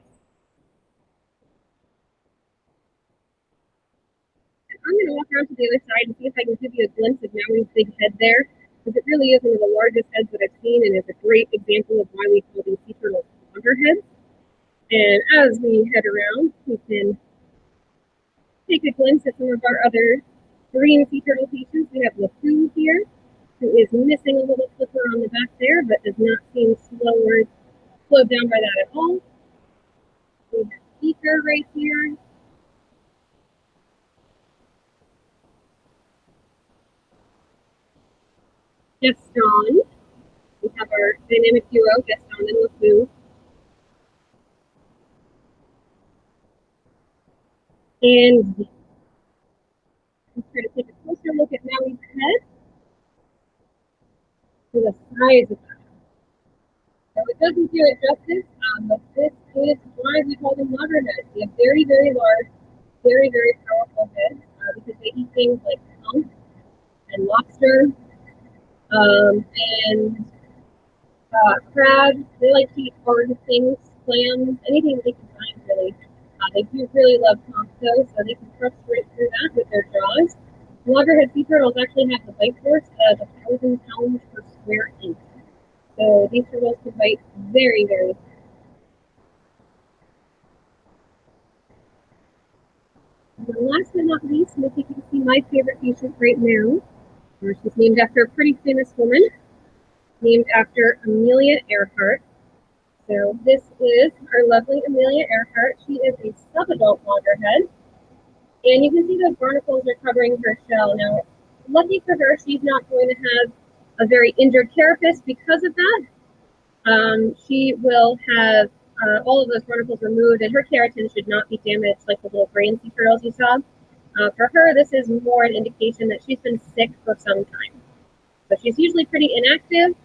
And I'm going to walk around to the other side and see if I can give you a glimpse of Maui's big head there. Because it really is one of the largest heads that I've seen, and is a great example of why we call these sea turtles loggerheads. And as we head around, we can take a glimpse at some of our other green sea turtle patients. We have LeFou here, who is missing a little flipper on the back there, but does not seem slowed down by that at all. We have Beaker right here. Gaston. We have our dynamic duo, Gaston and LeFou. And let's try to take a closer look at Maui's head. to the size of them. So it doesn't do it justice, but this is why we call them loggerheads. They have very, very large, very, very powerful heads because they eat things like skunk and lobster and crabs. They like to eat hard things, clams, anything they can find really. They do really love conch though, so they can crush right through that with their jaws. Loggerhead sea turtles actually have the bite force of 1,000 pounds per square inch. So these turtles can bite very, very hard. And then last but not least, I think you can see my favorite patient right now. She's named after a pretty famous woman, named after Amelia Earhart. So this is our lovely Amelia Earhart. She is a subadult loggerhead. And you can see those barnacles are covering her shell. Now, lucky for her, she's not going to have a very injured carapace because of that. She will have all of those barnacles removed, and her keratin should not be damaged like the little brain sea turtles you saw. For her, this is more an indication that she's been sick for some time. So she's usually pretty inactive.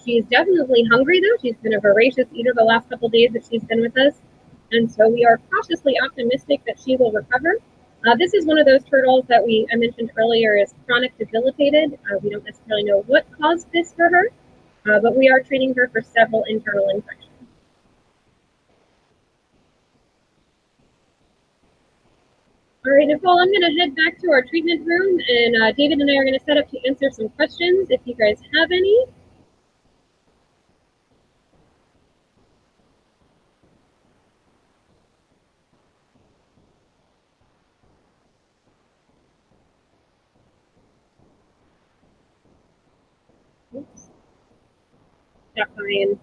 She's definitely hungry, though. She's been a voracious eater the last couple days that she's been with us. And so we are cautiously optimistic that she will recover. This is one of those turtles that I mentioned earlier is chronic debilitated. We don't necessarily know what caused this for her, but we are treating her for several internal infections. All right, Nicole, I'm going to head back to our treatment room, and David and I are going to set up to answer some questions if you guys have any. Oops. Stop by and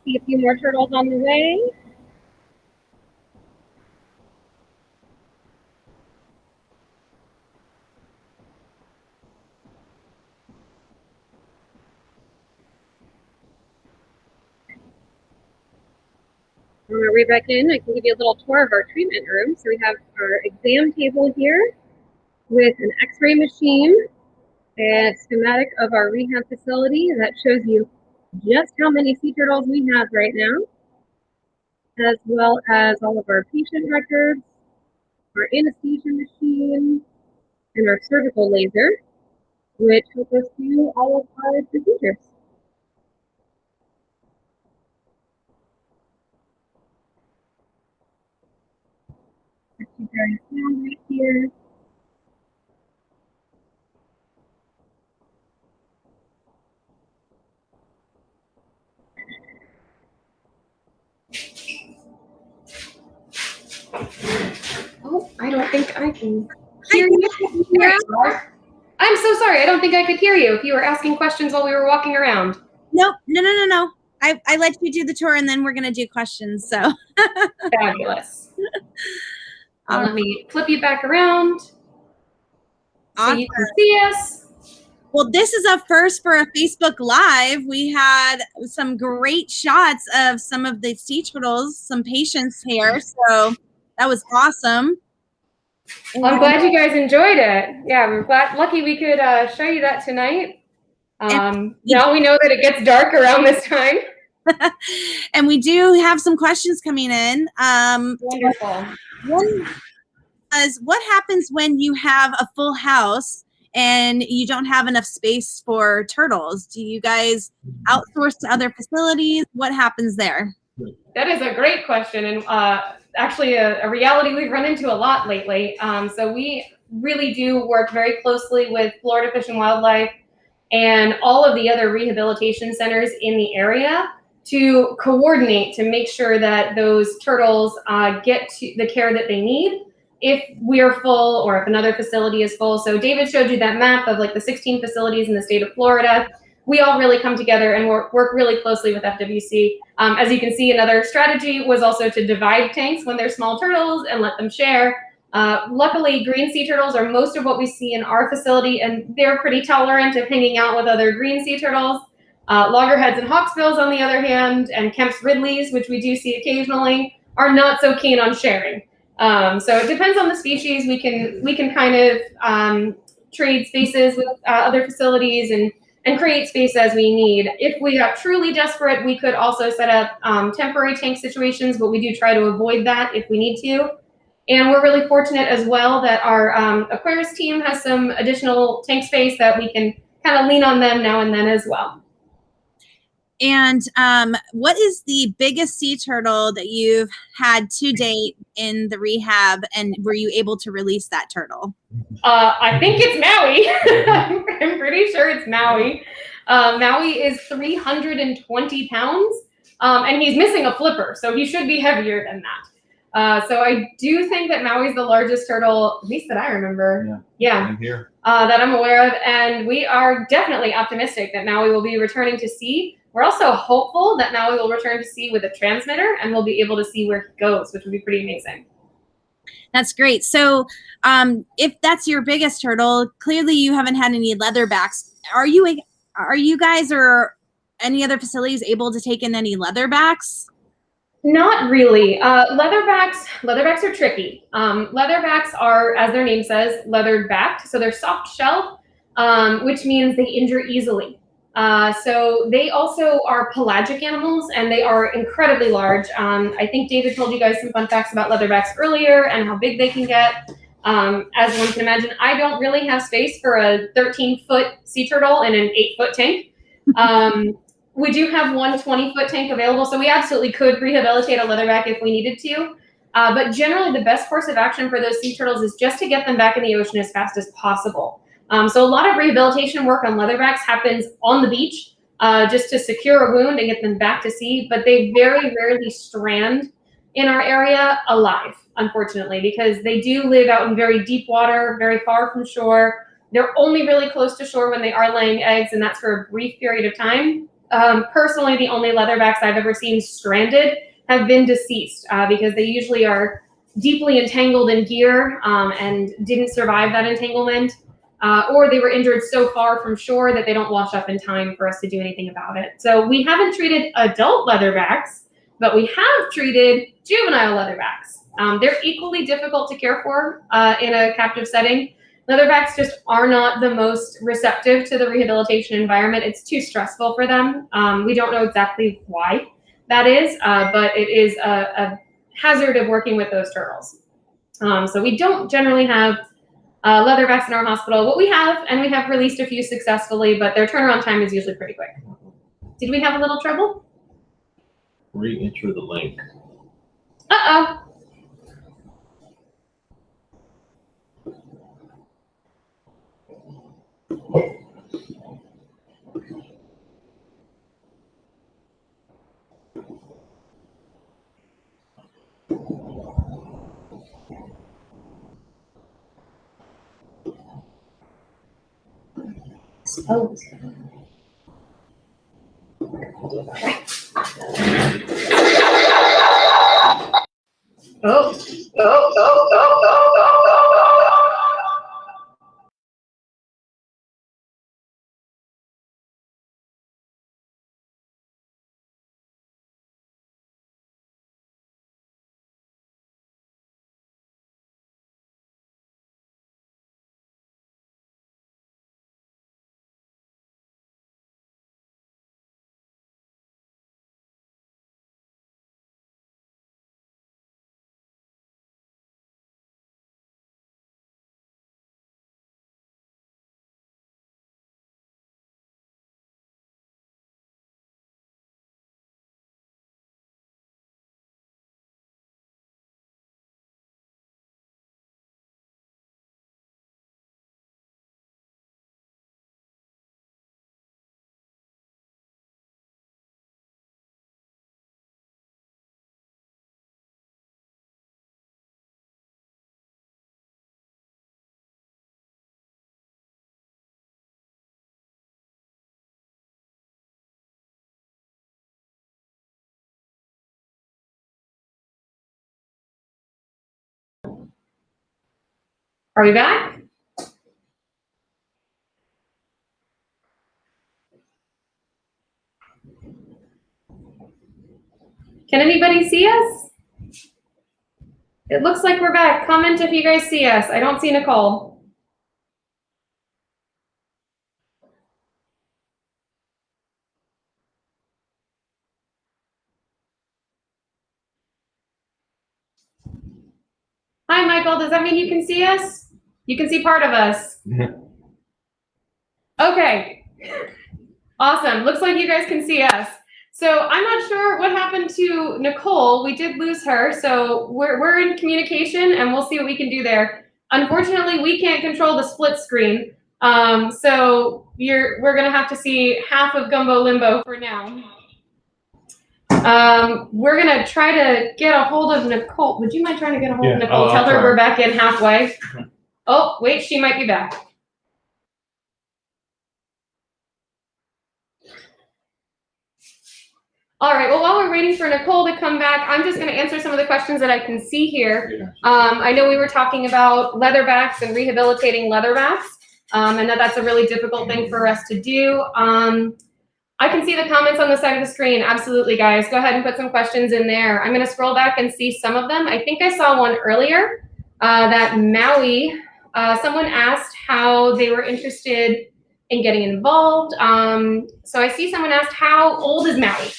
see a few more turtles on the way. When we're right back in, I can give you a little tour of our treatment room. So we have our exam table here with an x-ray machine and a schematic of our rehab facility that shows you just how many sea turtles we have right now, as well as all of our patient records, our anesthesia machine, and our surgical laser, which help us do all of our procedures. You guys down right here. Oh, I don't think I can hear you. I'm so sorry. I don't think I could hear you if you were asking questions while we were walking around. Nope. No. I let you do the tour, and then we're going to do questions. So Fabulous. Let me flip you back around so you can see us. Well, this is a first for a Facebook Live. We had some great shots of some of the sea turtles, some patients here. So that was awesome. I'm glad you guys enjoyed it. Yeah, we're lucky we could show you that tonight. Now we know that it gets dark around this time. And we do have some questions coming in. Wonderful. One is, what happens when you have a full house and you don't have enough space for turtles? Do you guys outsource to other facilities? What happens there? That is a great question, and actually a reality we've run into a lot lately. So we really do work very closely with Florida Fish and Wildlife and all of the other rehabilitation centers in the area to coordinate to make sure that those turtles get to the care that they need if we're full or if another facility is full. So David showed you that map of like the 16 facilities in the state of Florida. We all really come together and work really closely with FWC. As you can see, another strategy was also to divide tanks when they're small turtles and let them share. Luckily, green sea turtles are most of what we see in our facility, and they're pretty tolerant of hanging out with other green sea turtles. Loggerheads and hawksbills, on the other hand, and Kemp's Ridleys, which we do see occasionally, are not so keen on sharing. So it depends on the species. We can kind of trade spaces with other facilities and and create space as we need. If we got truly desperate, we could also set up temporary tank situations, but we do try to avoid that if we need to. And we're really fortunate as well that our Aquarius team has some additional tank space that we can kind of lean on them now and then as well. And what is the biggest sea turtle that you've had to date in the rehab, and were you able to release that turtle? I think it's Maui. I'm pretty sure it's Maui. Maui is 320 pounds, and he's missing a flipper, so he should be heavier than that. So I do think that Maui's the largest turtle, at least that I remember. Yeah. Here. That I'm aware of, and we are definitely optimistic that Maui will be returning to sea. We're also hopeful that Maui will return to sea with a transmitter, and we'll be able to see where he goes, which would be pretty amazing. That's great. So if that's your biggest turtle, clearly you haven't had any leatherbacks. Are you guys or any other facilities able to take in any leatherbacks? Not really. Leatherbacks are tricky. Leatherbacks are, as their name says, leathered backed. So they're soft shelled, which means they injure easily. So they also are pelagic animals, and they are incredibly large. I think David told you guys some fun facts about leatherbacks earlier and how big they can get. As one can imagine, I don't really have space for a 13-foot sea turtle in an 8-foot tank. We do have one 20-foot tank available, so we absolutely could rehabilitate a leatherback if we needed to. But generally, the best course of action for those sea turtles is just to get them back in the ocean as fast as possible. So a lot of rehabilitation work on leatherbacks happens on the beach, just to secure a wound and get them back to sea. But they very rarely strand in our area alive, unfortunately, because they do live out in very deep water, very far from shore. They're only really close to shore when they are laying eggs, and that's for a brief period of time. Personally, the only leatherbacks I've ever seen stranded have been deceased, because they usually are deeply entangled in gear and didn't survive that entanglement, or they were injured so far from shore that they don't wash up in time for us to do anything about it. So we haven't treated adult leatherbacks, but we have treated juvenile leatherbacks. They're equally difficult to care for in a captive setting. Leatherbacks just are not the most receptive to the rehabilitation environment. It's too stressful for them. We don't know exactly why that is, but it is a hazard of working with those turtles. So we don't generally have leatherbacks in our hospital. What we have, and we have released a few successfully, but their turnaround time is usually pretty quick. Did we have a little trouble? Re-enter the link. Uh-oh. Oh. Are we back? Can anybody see us? It looks like we're back. Comment if you guys see us. I don't see Nicole. Michael. Does that mean you can see us? You can see part of us. Okay. Awesome. Looks like you guys can see us. So I'm not sure what happened to Nicole. We did lose her. So we're in communication and we'll see what we can do there. Unfortunately, we can't control the split screen. So we're going to have to see half of Gumbo Limbo for now. We're going to try to get a hold of Nicole. Would you mind trying to get a hold of Nicole? Tell her we're back in halfway. Oh, wait, she might be back. All right, well, while we're waiting for Nicole to come back, I'm just going to answer some of the questions that I can see here. I know we were talking about leatherbacks and rehabilitating leatherbacks, and that's a really difficult thing for us to do. I can see the comments on the side of the screen. Absolutely, guys. Go ahead and put some questions in there. I'm going to scroll back and see some of them. I think I saw one earlier that Maui, someone asked how they were interested in getting involved. So I see someone asked, how old is Maui?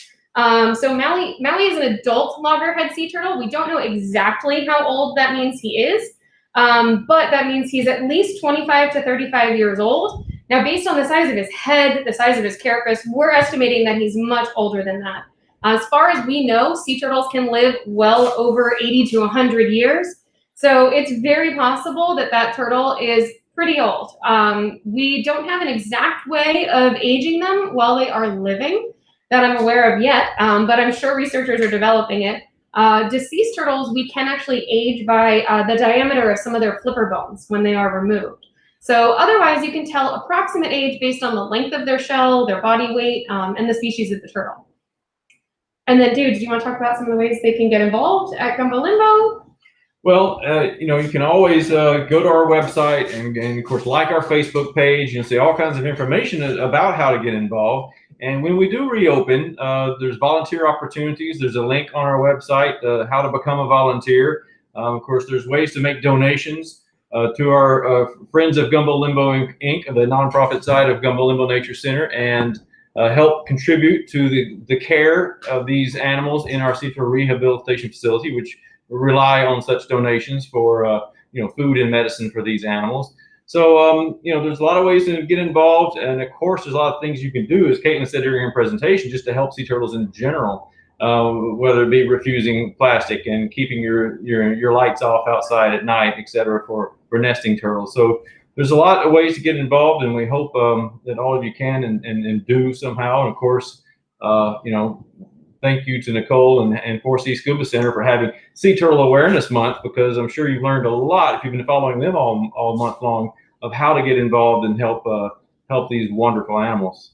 So Maui is an adult loggerhead sea turtle. We don't know exactly how old that means he is, but that means he's at least 25 to 35 years old. Now, based on the size of his head, the size of his carapace, we're estimating that he's much older than that. As far as we know, sea turtles can live well over 80 to 100 years. So it's very possible that that turtle is pretty old. We don't have an exact way of aging them while they are living that I'm aware of yet, but I'm sure researchers are developing it. Deceased turtles, we can actually age by the diameter of some of their flipper bones when they are removed. So otherwise, you can tell approximate age based on the length of their shell, their body weight, and the species of the turtle. And then, dude, do you want to talk about some of the ways they can get involved at Gumbo Limbo? Well, you can always go to our website and of course, like our Facebook page and see all kinds of information about how to get involved. And when we do reopen, there's volunteer opportunities. There's a link on our website, how to become a volunteer. Of course, there's ways to make donations to our Friends of Gumbo Limbo Inc., the nonprofit side of Gumbo Limbo Nature Center, and help contribute to the care of these animals in our sea turtle rehabilitation facility, which rely on such donations for food and medicine for these animals. So there's a lot of ways to get involved, and of course there's a lot of things you can do, as Caitlin said during her presentation, just to help sea turtles in general, whether it be refusing plastic and keeping your lights off outside at night, etc., for nesting turtles. So there's a lot of ways to get involved, and we hope that all of you can and do somehow. And of course, thank you to Nicole and 4C Scuba Center for having Sea Turtle Awareness Month, because I'm sure you've learned a lot, if you've been following them all month long, of how to get involved and help these wonderful animals.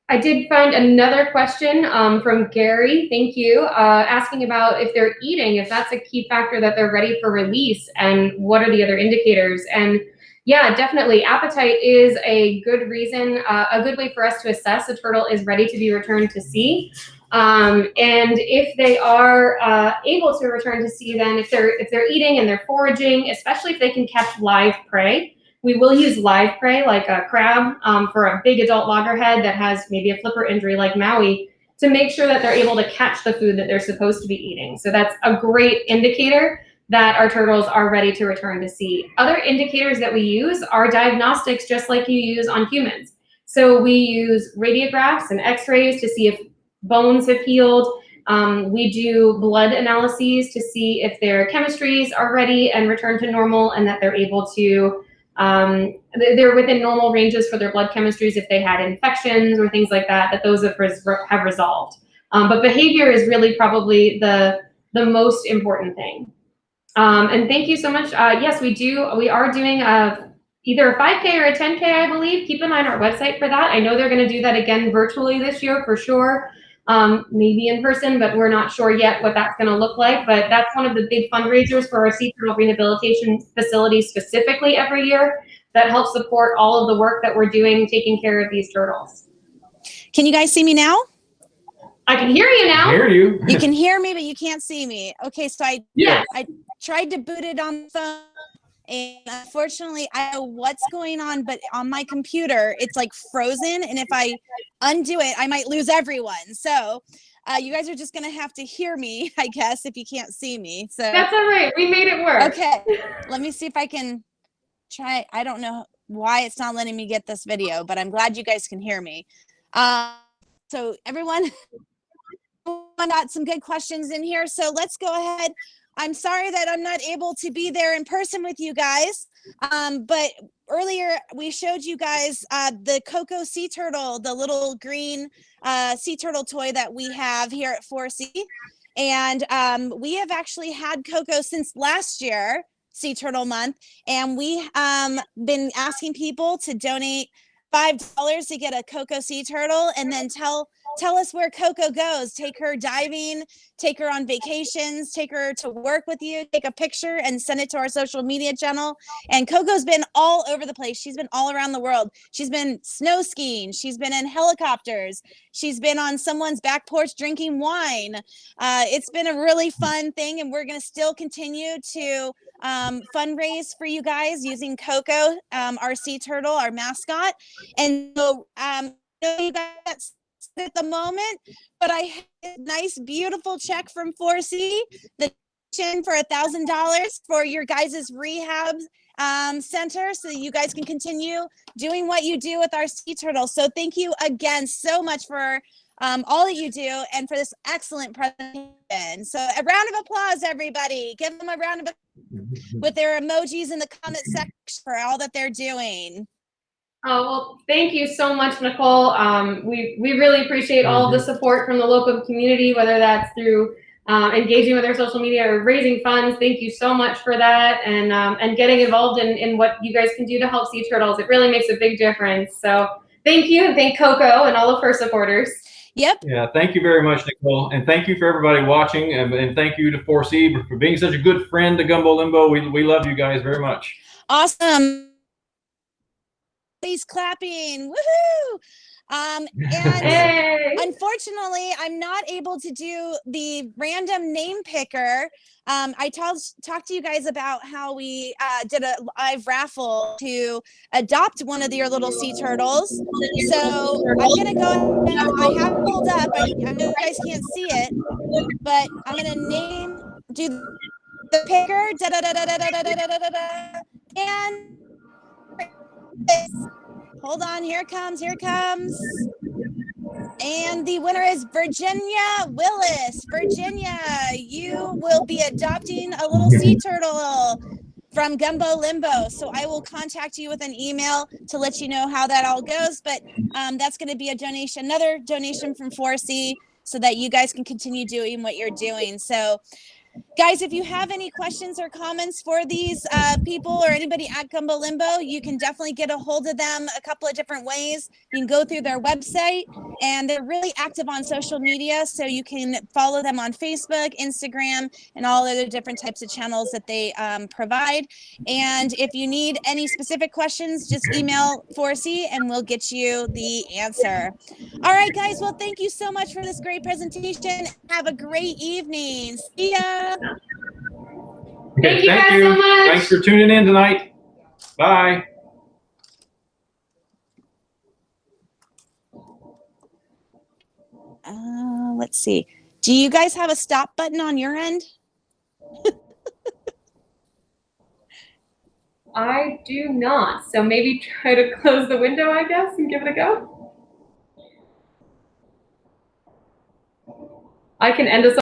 I did find another question from Gary, thank you, asking about if they're eating, if that's a key factor that they're ready for release, and what are the other indicators. And yeah, definitely, appetite is a good reason, a good way for us to assess a turtle is ready to be returned to sea. And if they are able to return to sea, then if they're eating and they're foraging, especially if they can catch live prey, we will use live prey like a crab for a big adult loggerhead that has maybe a flipper injury like Maui, to make sure that they're able to catch the food that they're supposed to be eating. So that's a great indicator that our turtles are ready to return to sea. Other indicators that we use are diagnostics, just like you use on humans. So we use radiographs and x-rays to see if bones have healed. We do blood analyses to see if their chemistries are ready and return to normal, and that they're able to, they're within normal ranges for their blood chemistries if they had infections or things like that, that those have resolved. But behavior is really probably the most important thing. And thank you so much. Yes, we are doing either a 5K or a 10K, I believe. Keep an eye on our website for that. I know they're going to do that again virtually this year for sure. Maybe in person, but we're not sure yet what that's going to look like. But that's one of the big fundraisers for our sea turtle rehabilitation facility specifically every year, that helps support all of the work that we're doing taking care of these turtles. Can you guys see me now? I can hear you now. I hear you. You can hear me, but you can't see me. Okay, so I tried to boot it on the phone, and unfortunately I don't know what's going on, but on my computer it's like frozen, and if I undo it I might lose everyone. So You guys are just going to have to hear me, I guess, if you can't see me. So That's all right. We made it work. okay, let me see if I can try. I don't know why it's not letting me get this video, but I'm glad you guys can hear me. So everyone got some good questions in here. So let's go ahead. I'm sorry that I'm not able to be there in person with you guys. But earlier we showed you guys the Coco sea turtle, the little green sea turtle toy that we have here at 4C. And we have actually had Coco since last year, Sea Turtle Month, and we been asking people to donate $5 to get a Coco sea turtle, and then tell us where Coco goes. Take her diving, take her on vacations, take her to work with you, take a picture and send it to our social media channel. And Coco's been all over the place. She's been all around the world. She's been snow skiing. She's been in helicopters. She's been on someone's back porch drinking wine. It's been a really fun thing, and we're going to still continue to fundraise for you guys using Coco, our sea turtle, our mascot. And so you guys at the moment, but I have a nice, beautiful check from 4C, the for $1,000 for your guys' rehab center, so that you guys can continue doing what you do with our sea turtle. So thank you again so much for all that you do and for this excellent presentation. So a round of applause, everybody. Give them a round of applause with their emojis in the comment section for all that they're doing. Oh, well, thank you so much, Nicole. We really appreciate all of the support from the local community, whether that's through engaging with our social media or raising funds. Thank you so much for that, and getting involved in what you guys can do to help sea turtles. It really makes a big difference. So thank you, and thank Coco and all of her supporters. Yep. Yeah, thank you very much, Nicole. And thank you for everybody watching. And thank you to 4C for being such a good friend to Gumbo Limbo. We love you guys very much. Awesome. Please clapping. Woohoo! And Hey. unfortunately, I'm not able to do the random name picker. I talked to you guys about how we did a live raffle to adopt one of your little sea turtles. So I'm gonna go ahead. I have it pulled up. I know you guys can't see it, but I'm gonna do the picker. And hold on, here it comes. And the winner is Virginia Willis. Virginia, you will be adopting a little sea turtle from Gumbo Limbo. So I will contact you with an email to let you know how that all goes. But that's going to be a donation, another donation from 4C, so that you guys can continue doing what you're doing. So guys, if you have any questions or comments for these people or anybody at Gumbo Limbo, you can definitely get a hold of them a couple of different ways. You can go through their website, and they're really active on social media, so you can follow them on Facebook, Instagram, and all other different types of channels that they provide. And if you need any specific questions, just email 4C and we'll get you the answer. All right, guys. Well, thank you so much for this great presentation. Have a great evening. See ya. Thank you guys so much. Thanks for tuning in tonight. Bye. Let's see. Do you guys have a stop button on your end? I do not. So maybe try to close the window, I guess, and give it a go. I can end us